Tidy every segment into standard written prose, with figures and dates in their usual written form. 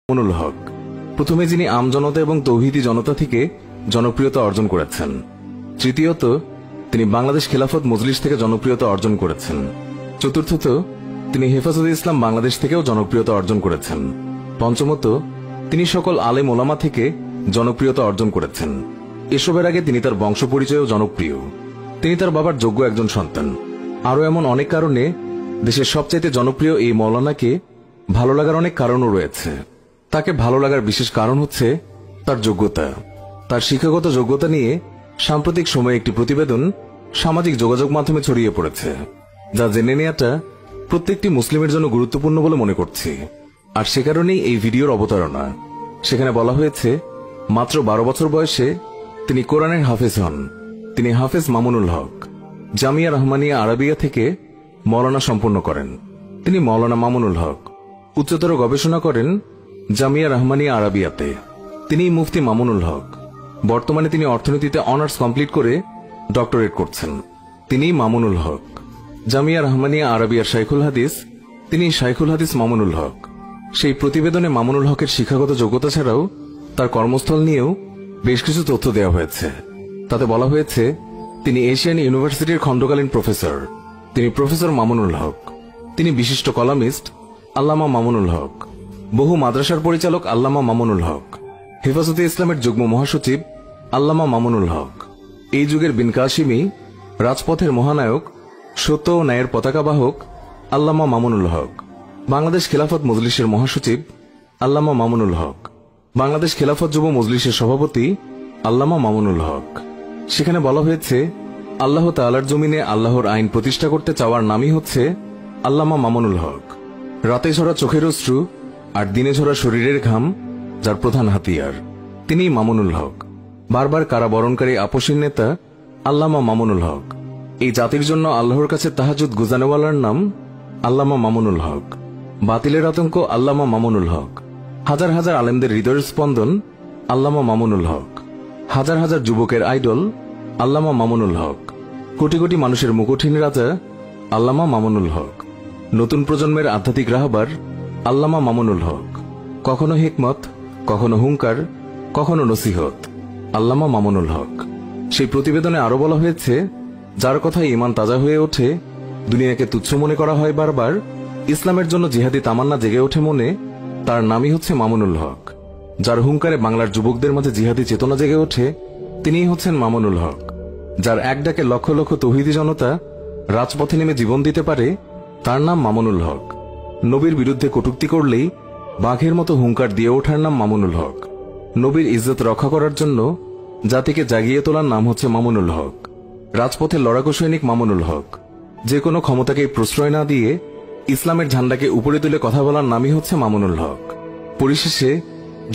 মামুনুল হক প্রথমে যিনি আমজনতা এবং তৌহিদি জনতা থেকে জনপ্রিয়তা অর্জন করেছেন। তৃতীয়ত, তিনি বাংলাদেশ খেলাফত মজলিস থেকে জনপ্রিয়তা অর্জন করেছেন। চতুর্থত, তিনি হেফাজতে ইসলাম বাংলাদেশ থেকেও জনপ্রিয়তা অর্জন করেছেন। পঞ্চমত, তিনি সকল আলেম ওলামা থেকে জনপ্রিয়তা অর্জন করেছেন। এসবের আগে তিনি তার বংশ পরিচয়েও জনপ্রিয়। তিনি তার বাবার যোগ্য একজন সন্তান। আরও এমন অনেক কারণে দেশের সবচাইতে জনপ্রিয় এই মৌলানাকে ভালো লাগার অনেক কারণও রয়েছে। তাকে ভালো লাগার বিশেষ কারণ হচ্ছে তার যোগ্যতা। তার শিক্ষাগত যোগ্যতা নিয়ে সাম্প্রতিক সময়ে একটি প্রতিবেদন সামাজিক যোগাযোগ মাধ্যমে ছড়িয়ে পড়েছে, যা জেনে নেওয়াটা প্রত্যেকটি মুসলিমের জন্য গুরুত্বপূর্ণ বলে মনে করছি। আর সে কারণেই এই ভিডিওর অবতারণা। সেখানে বলা হয়েছে, মাত্র 12 বছর বয়সে তিনি কোরআনের হাফেজ হন। তিনি হাফেজ মামুনুল হক জামিয়া রহমানিয়া আরাবিয়া থেকে মৌলানা সম্পন্ন করেন। তিনি মৌলানা মামুনুল হক উচ্চতর গবেষণা করেন জামিয়া রহমানিয়া আরাবিয়াতে। তিনি মুফতি মামুনুল হক। বর্তমানে তিনি অর্থনীতিতে অনার্স কমপ্লিট করে ডক্টরেট করছেন। তিনি মামুনুল হক জামিয়া রহমানিয়া আরাবিয়ার শাইখুল হাদিস। তিনি শাইখুল হাদিস মামুনুল হক। সেই প্রতিবেদনে মামুনুল হকের শিক্ষাগত যোগ্যতা ছাড়াও তার কর্মস্থল নিয়েও বেশ কিছু তথ্য দেওয়া হয়েছে। তাতে বলা হয়েছে, তিনি এশিয়ান ইউনিভার্সিটির খণ্ডকালীন প্রফেসর। তিনি প্রফেসর মামুনুল হক। তিনি বিশিষ্ট কলামিস্ট আল্লামা মামুনুল হক, বহু মাদ্রাসার পরিচালক আল্লামা মামুনুল হক, হেফাজতে ইসলামের যুগ্ম মহাসচিব আল্লামা মামুনুল হক, এই যুগের বিন কাসিমি, রাজপথের মহানায়ক, সত্য ও ন্যায়ের পতাকাবাহক আল্লামা মামুনুল হক, বাংলাদেশ খেলাফত মজলিসের মহাসচিব আল্লামা মামুনুল হক, বাংলাদেশ খেলাফত যুব মজলিসের সভাপতি আল্লামা মামুনুল হক। সেখানে বলা হয়েছে, আল্লাহ তাআলার জমিনে আল্লাহর আইন প্রতিষ্ঠা করতে চাওয়ার নামই হচ্ছে আল্লামা মামুনুল হক। রাতে ঝরা চোখের অশ্রু আর দিনে ঝরা শরীরের ঘাম যার প্রধান হাতিয়ার, তিনি মামুনুল হক। বারবার কারাবরণকারী আপসীর নেতা আল্লামা মামুনুল হক। এই জাতির জন্য আল্লাহর কাছে তাহাজ্জুদ গুজানেওয়ালার নাম আল্লামা মামুনুল হক। বাতিলের আতঙ্ক আল্লামা মামুনুল হক। হাজার হাজার আলেমদের হৃদয়ের স্পন্দন আল্লামা মামুনুল হক। হাজার হাজার যুবকের আইডল আল্লামা মামুনুল হক। কোটি কোটি মানুষের মুকুটহীন রাজা আল্লামা মামুনুল হক। নতুন প্রজন্মের আধ্যাত্মিক রাহবার আল্লামা মামুনুল হক। কখনো হিকমত, কখনো হুঙ্কার, কখনো নসিহত আল্লামা মামুনুল হক। সেই প্রতিবেদনে আরো বলা হয়েছে, যার কথায় ইমান তাজা হয়ে ওঠে, দুনিয়াকে তুচ্ছ মনে করা হয় বারবার, ইসলামের জন্য জিহাদি তামান্না জেগে ওঠে মনে, তার নামই হচ্ছে মামুনুল হক। যার হুঙ্কারে বাংলার যুবকদের মাঝে জিহাদি চেতনা জেগে ওঠে, তিনিই হচ্ছেন মামুনুল হক। যার এক ডাকে লক্ষ লক্ষ তৌহিদি জনতা রাজপথে নেমে জীবন দিতে পারে, তার নাম মামুনুল হক। নবীর বিরুদ্ধে কটূক্তি করলেই বাঘের মতো হুঙ্কার দিয়ে ওঠার নাম মামুনুল হক। নবীর ইজ্জত রক্ষা করার জন্য জাতিকে জাগিয়ে তোলার নাম হচ্ছে মামুনুল হক। রাজপথে লড়াকু সৈনিক মামুনুল হক। যে কোনো ক্ষমতাকে প্রশ্রয় না দিয়ে ইসলামের ঝান্ডাকে উপরে তুলে কথা বলার নামই হচ্ছে মামুনুল হক। পরিশেষে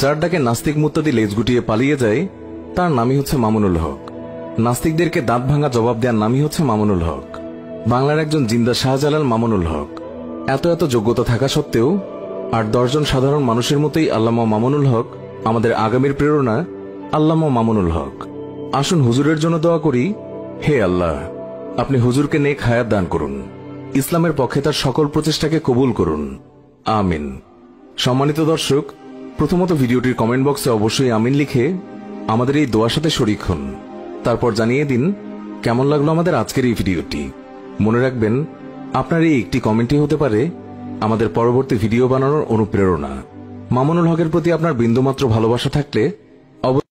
যার ডাকে নাস্তিক মুত্তাদি লেজ গুটিয়ে পালিয়ে যায়, তার নামই হচ্ছে মামুনুল হক। নাস্তিকদেরকে দাঁত ভাঙা জবাব দেওয়ার নামই হচ্ছে মামুনুল হক। বাংলার একজন জিন্দা শাহজালাল মামুনুল হক। এত এত যোগ্যতা থাকা সত্ত্বেও 8-10 জন সাধারণ মানুষের মতোই আল্লামা মামুনুল হক আমাদের আগামীর প্রেরণা আল্লামা মামুনুল হক। আসুন হুজুরের জন্য দোয়া করি, হে আল্লাহ, আপনি হুজুরকে নেক হায়াত দান করুন, ইসলামের পক্ষে তার সকল প্রচেষ্টাকে কবুল করুন, আমিন। সম্মানিত দর্শক, প্রথমত ভিডিওটির কমেন্ট বক্সে অবশ্যই আমিন লিখে আমাদের এই দোয়ার সাথে শরীক হন। তারপর জানিয়ে দিন কেমন লাগলো আমাদের আজকের এই ভিডিওটি। মনে রাখবেন, আপনার এই একটি কমেন্টই হতে পারে আমাদের পরবর্তী ভিডিও বানানোর অনুপ্রেরণা। মামুনুল হকের প্রতি আপনার বিন্দুমাত্র ভালোবাসা থাকলে